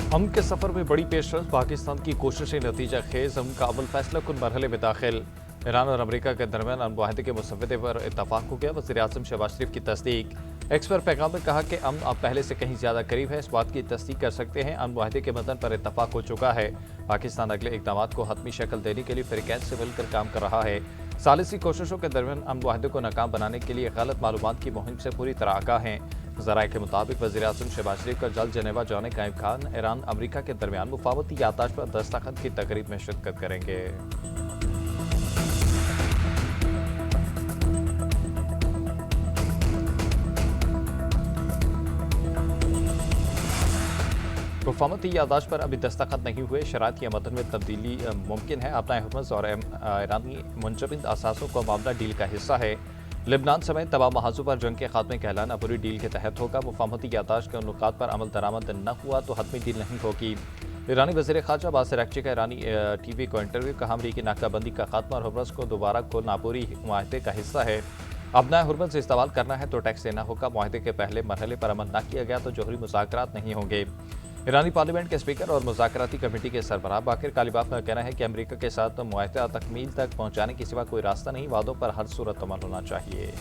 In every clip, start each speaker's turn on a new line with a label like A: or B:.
A: अमन के सफर में बड़ी पेशरफ, पाकिस्तान की कोशिशें नतीजा खेज। अमन का अमल फैसला कुन मरहले में दाखिल। ईरान और अमरीका के दरमियान अमन मुआहदे के मुसव्वदे पर इतफाक हो गया। वज़ीर आज़म शहबाज शरीफ की तस्दीक। एक्स पर पैगाम में कहा कि अमन अब पहले से कहीं ज्यादा करीब है, इस बात की तस्दीक कर सकते हैं। अमन मुआहदे के मतन पर इतफाक हो चुका है। पाकिस्तान अगले इक़दाम को हतमी शक्ल देने के लिए फ़रीक़ैन से मिलकर काम कर रहा है। सालिसी कोशिशों के दरमियान अमन मुआहदे को नाकाम बनाने के लिए गलत मालूमात की मुहिम से पूरी तरह आगाह हैं। ज़राए के मुताबिक वज़ीर आज़म शहबाज शरीफ का जल्द जनेवा जाने का इम्कान। ईरान अमरीका के दरमियान मुफावती यादाश्त पर दस्तखत की तकरीब में शिरकत करेंगे। मुफावती यादाश्त पर अभी दस्तखत नहीं हुए। शराइत या मतन में तब्दीली मुमकिन है। अपना हुकूमत और ईरानी मुंजमद असासों का मामला डील का हिस्सा है। लेबनान समेत तमाम महाजों पर जंग के खात्मे का ऐलान अबूरी डील के तहत होगा। मुफाहमती यादाश्त के नुकात पर अमल दरामद न हुआ तो हतमी डील नहीं होगी। ईरानी वज़ीर ख़ारजा अब्बास अराग़ची का ईरानी टीवी को इंटरव्यू। कहा, अमरीकी नाकाबंदी का खात्मा और हुर्मस को दोबारा को नापूरी मुआहदे का हिस्सा है। अपना हुर्मस से इस्तेमाल करना है तो टैक्स देना होगा। मुआहदे के पहले मरहले पर अमल न किया गया तो जोहरी मुज़ाकरात नहीं होंगे। ईरानी पार्लियामेंट के स्पीकर और मुज़ाकराती कमेटी के सरबराह बाकिर कालिबाफ का कहना है कि अमरीका के साथ मुआहदा तकमील तक पहुंचाने के सिवा कोई रास्ता नहीं। वादों पर हर सूरत अमल होना चाहिए।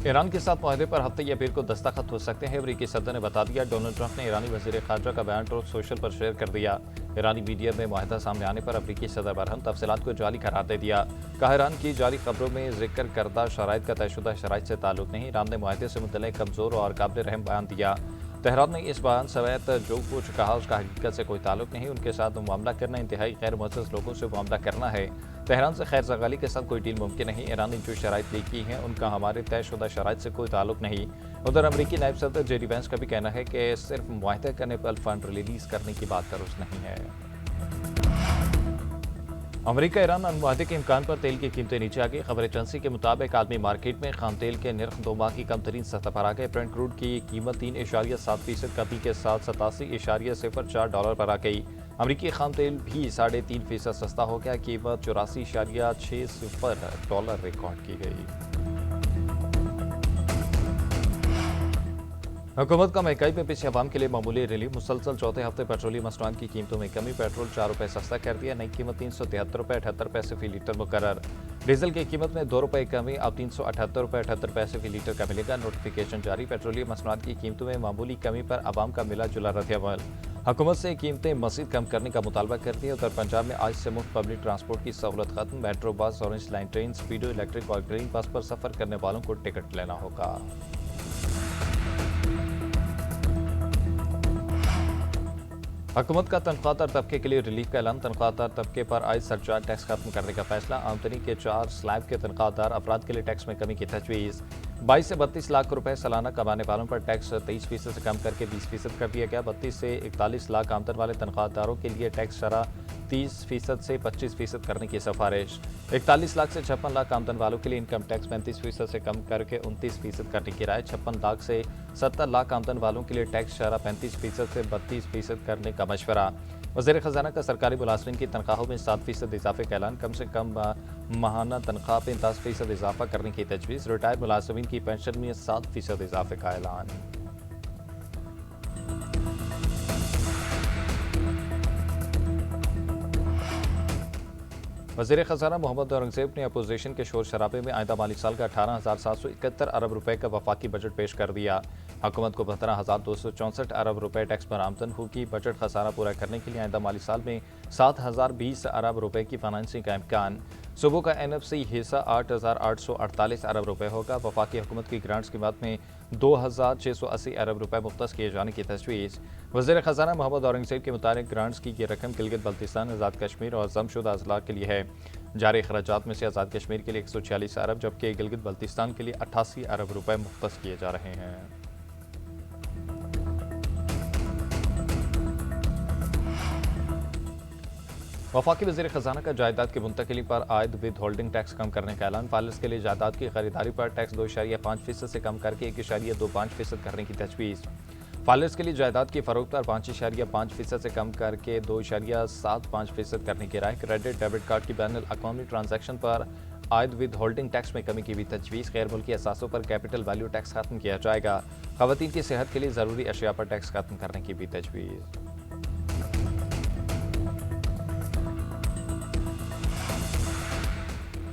A: ईरान के साथ मुआहदे पर हफ्ते या पीर को दस्तखत हो सकते हैं। अमरीकी सदर ने बता दिया। डोनाल्ड ट्रंप ने ईरानी वज़ीर ख़ारजा का बयान ट्रूथ सोशल पर शेयर कर दिया। ईरानी मीडिया में मुआहदा सामने आने पर अमरीकी सदर बरहम तफसीलात को जाली करार दे दिया। कहा, ईरान की जाली खबरों में जिक्र करदा शराइत का तयशुदा शराइत से ताल्लुक नहीं। ईरान ने मुआहदे से मुतल्लिक़ कमज़ोर और काबिल रहम बयान दिया। तेहरान ने इस बयान समेत जो कुछ कहा उसका हकीकत से कोई ताल्लुक नहीं। उनके साथ मामला करना इंतहाई गैर मुअज़्ज़ज़ लोगों से मामला करना है। तेहरान से खैर ज़गाली के साथ कोई डील मुमकिन नहीं। ईरान ने जो शराइत ली की हैं उनका हमारे तयशुदा शराइत से कोई ताल्लुक नहीं। उधर अमरीकी नायब सदर जेडी वैंस का भी कहना है कि सिर्फ मुआहदा करने पर फंड रिलीज करने की बात दुरुस्त नहीं है। अमरीका ईरान मुआहदे के इम्कान पर तेल की कीमतें नीचे आ गई। खबर एजेंसी के मुताबिक आलमी मार्केट में खाम तेल के निर्ख 2 माह की कम तरीन सतह पर आ गए। ब्रेंट क्रूड की कीमत 3.7% कमी के साथ $87.04 पर आ गई। अमरीकी खाम तेल भी 3.5% सस्ता हो गया। कीमत $84.60 रिकॉर्ड की गई। हुकूमत का महंगाई में पीछे अवाम के लिए मामूली रिलीफ। मुसलसल चौथे हफ्ते पेट्रोलियम मसनूआत की कीमतों में कमी। पेट्रोल ₹4 सस्ता कर दिया। नई कीमत ₹373.78 फी लीटर मुकर्रर। डीजल की कीमत में ₹2 कमी, अब ₹378.78 फी लीटर का मिलेगा। नोटिफिकेशन जारी। पेट्रोलियम मसनूआत की कीमतों में मामूली कमी पर अवाम का मिला जुला रद्द-ए-अमल। हुकूमत से कीमतें मज़ीद कम करने का मुतालबा कर दिया। उधर पंजाब में आज से मुफ्त पब्लिक ट्रांसपोर्ट की सहूलत खत्म। Metro bus, orange line train, speedo electric और ग्रीन बस पर सफर करने वालों को टिकट लेना होगा। हुकूमत का तनख्वाहदार तबके के लिए रिलीफ का ऐलान। तनख्वाहदार तबके पर आय सरचार्ज टैक्स खत्म करने का फैसला। आमदनी के 4 स्लैब के तनख्वाहदार अफराद के लिए टैक्स में कमी की तजवीज़। 22 से 32 लाख रुपए सालाना कमाने वालों पर टैक्स 23% से कम करके 20% कर दिया गया। 32 से 41 लाख आमदन वाले तनख्वाहदारों के लिए टैक्स शरह 30% से 25% करने की सिफारिश। 41 लाख से 56 लाख आमदन वालों के लिए इनकम टैक्स 35% से कम करके 29% करने की राय। 56 लाख से 70 लाख आमदन वालों के लिए टैक्स शरह 35% से 32% करने का मशवरा। वज़ीर ख़जाना का सरकारी मुलाज़िमीन की तनख्वाहों में 7% इजाफे का ऐलान। कम से कम माहाना तनख्वाह में 10% इजाफा करने की तजवीज़। रिटायर्ड मुलाज़िमीन की पेंशन में 7% इजाफे का ऐलान। वज़ीर ख़जाना मोहम्मद औरंगज़ेब ने अपोजिशन के शोर शराबे में आइंदा माली साल का 18,771 अरब रुपए का वफाकी बजट पेश कर दिया। हुकूमत को 15,264 अरब रुपए टैक्स पर आमदन होगी। बजट खसारा पूरा करने के लिए आइंदा माली साल में 7,020 अरब रुपए की फाइनेंसिंग का इम्कान। सूबों का NFC हिस्सा 8,848 अरब रुपए होगा। वफाकी हुकूमत की ग्रांट्स की मद में 2,680 अरब रुपए मुख्तस किए जाने की तजवीज़। वज़ीर ख़जाना मोहम्मद औरंगज़ेब के मुताबिक ग्रांट्स की ये रकम गिलगित बल्तिस्तान, आज़ाद कश्मीर और जमशुदा अजला के लिए है। जारी अखराजात में से आज़ाद कश्मीर के लिए 146 अरब जबकि गिलगित बल्तिस्तान के लिए 88 अरब रुपए मुख्तस किए जा रहे हैं। वफाकी वज़ीर ख़जाना का जायदाद की मुंतकिली पर आयद विद होल्डिंग टैक्स कम करने का ऐलान। फाइल्स के लिए जायदाद की खरीदारी पर टैक्स 2.5% से कम करके 1.25% करने की तजवीज़। फाइल्स के लिए जायदाद की फ़रोख्त पर 5.5% से कम करके 2.75% करने की राय। क्रेडिट डेबिट कार्ड की बैनुल अक़वामी ट्रांजैक्शन पर आयद विद होल्डिंग टैक्स में कमी की भी तजवीज़। गैर मुल्की असासों पर कैपिटल वैल्यू टैक्स खत्म किया जाएगा। खवातीन की सेहत के लिए ज़रूरी अशिया पर टैक्स खत्म करने की भी तजवीज़।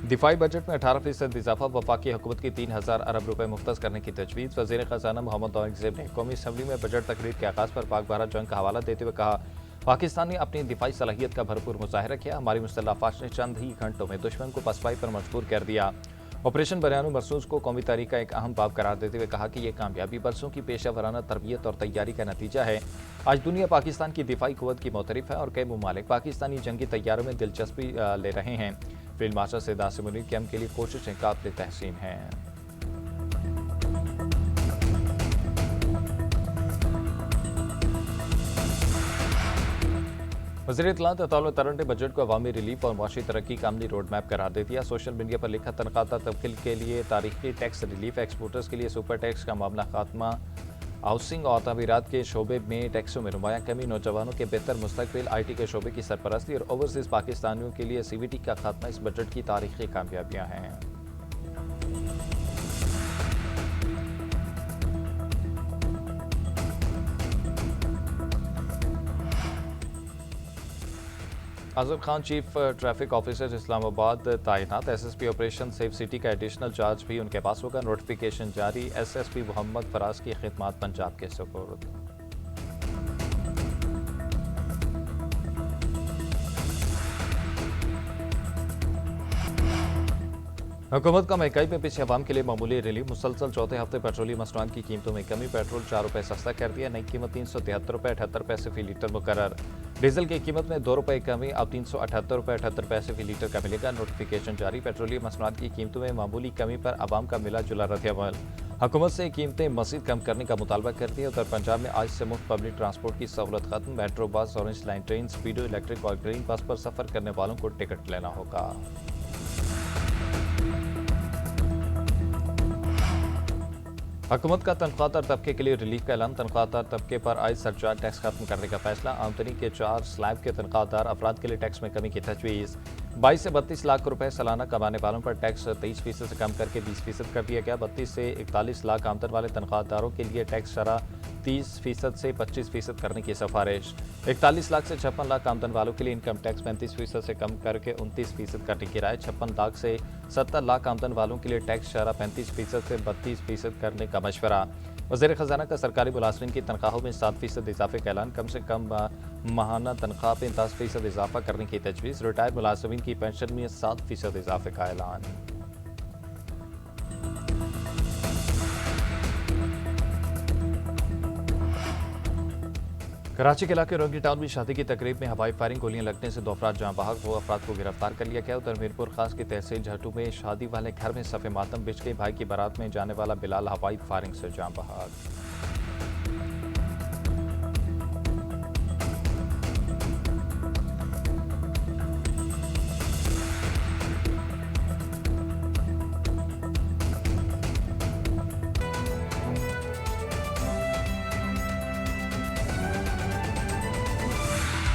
A: दिफाई बजट में 18% इजाफा। वफाकी हुकूमत की 3000 अरब रुपए मुख्तस करने की तजवीज़। वज़ीर ख़जाना मोहम्मद औरंगज़ेब ने कौमी असम्बली में बजट तकरीर के आगाज़ पर पाक भारत जंग का हवाला देते हुए कहा, पाकिस्तान ने अपनी दिफाई सलाहियत का भरपूर मुजाहिरा किया। हमारी मुसल्लह अफ़वाज ने चंद ही घंटों में दुश्मन को पसपाई पर मजबूर कर दिया। ऑपरेशन बयान मरसूस को कौमी तारीख का एक अहम बाब करार देते हुए कहा कि यह कामयाबी बरसों की पेशा वराना तरबियत और तैयारी का नतीजा है। आज दुनिया पाकिस्तान की दिफाई कुव्वत की मोतरफ है और कई ममालिक पाकिस्तानी जंगी तैयारों में दिलचस्पी ले रहे हैं। फील्ड मार्शल सैयद आसिम मुनीर की हम के लिए कोशिशें काबिल तहसीन हैं। वज़ीर इत्तलात अताउल तरन ने बजट को अवामी रिलीफ और मुआशी तरक्की का अमली रोड मैप करार दे दिया। सोशल मीडिया पर लिखा, तनख्वाह तबकील के लिए तारीखी टैक्स रिलीफ, एक्सपोर्टर्स के लिए सुपर टैक्स का मामला खात्मा, हाउसिंग और तमीरात के शोबे में टैक्सों में नुमाया कमी, नौजवानों के बेहतर मुस्तकबिल, IT के शोबे की सरपरस्ती और ओवरसीज पाकिस्तानियों के लिए CVT का खात्मा इस बजट की तारीखी कामयाबियाँ हैं। Azam Khan chief traffic officer Islamabad तैनात। SSP ऑपरेशन सेफ सिटी का एडिशनल चार्ज भी उनके पास होगा। नोटिफिकेशन जारी। SSP मोहम्मद फराज की खिदमत पंजाब के सुपुर्द। हुकूमत का महंगाई में पीछे अवाम के लिए मामूली रिलीफ। मुसलसल चौथे हफ्ते पेट्रोलियम मसनूआत की कीमतों में कमी। पेट्रोल 4 रुपये सस्ता कर दिया। नई कीमत 373 रुपये 78 पैसे फी लीटर मुकर्रर। डीजल की कीमत में 2 रुपये कमी, अब 378 रुपये 78 पैसे फी लीटर का मिलेगा। नोटिफिकेशन जारी। पेट्रोलियम मसनूआत की कीमतों में मामूली कमी पर अवाम का मिला जुला रद्द-ए-अमल। हुकूमत से कीमतें मज़ीद कम करने का मुतालबा करती है। उधर पंजाब में आज से मुफ्त पब्लिक ट्रांसपोर्ट की सहूलत खत्म। Metro bus, orange line train, speedo, electric और ग्रीन बस पर सफर करने वालों को टिकट लेना होगा। हुकूमत का तनख्वाहदार तबके के लिए रिलीफ का ऐलान। तनख्वाहदार तबके पर आयद सरचार्ज टैक्स खत्म करने का फैसला। आमदनी के 4 स्लैब के तनख्वाहदार अफराद के लिए टैक्स में कमी की तजवीज़। 22 से 32 लाख रुपए सालाना कमाने वालों पर टैक्स 23% से कम करके 20% कर दिया गया। 32 से 41 लाख आमदन वाले तनख्वाहदारों के लिए टैक्स शरह 30% से 25% करने की सिफारिश। 41 लाख से 56 लाख आमदन वालों के लिए इनकम टैक्स 35% से कम करके 29% करने की राय। 56 लाख से 70 लाख आमदन वालों के लिए टैक्स शरह 35% से 32% करने का मशवरा। वज़ीर ख़जाना का सरकारी मुलाज़िमीन की तनख्वाहों में 7% इजाफे का ऐलान। कम से कम माहाना तनख्वाह में 10% इजाफा करने की तजवीज़। रिटायर्ड मुलाज़िमीन की पेंशन में 7% इजाफे का ऐलान। कराची के इलाके रोंगी टाउन में शादी की तकरीब में हवाई फायरिंग, गोलियां लगने से 2 अफराद जहां बहक। 2 अफराद को गिरफ्तार कर लिया गया। उधर मीरपुर खास की तहसील झट्टू में शादी वाले घर में सफ़े मातम बिछ गई। भाई की बारात में जाने वाला बिलाल हवाई फायरिंग से जहां बहक।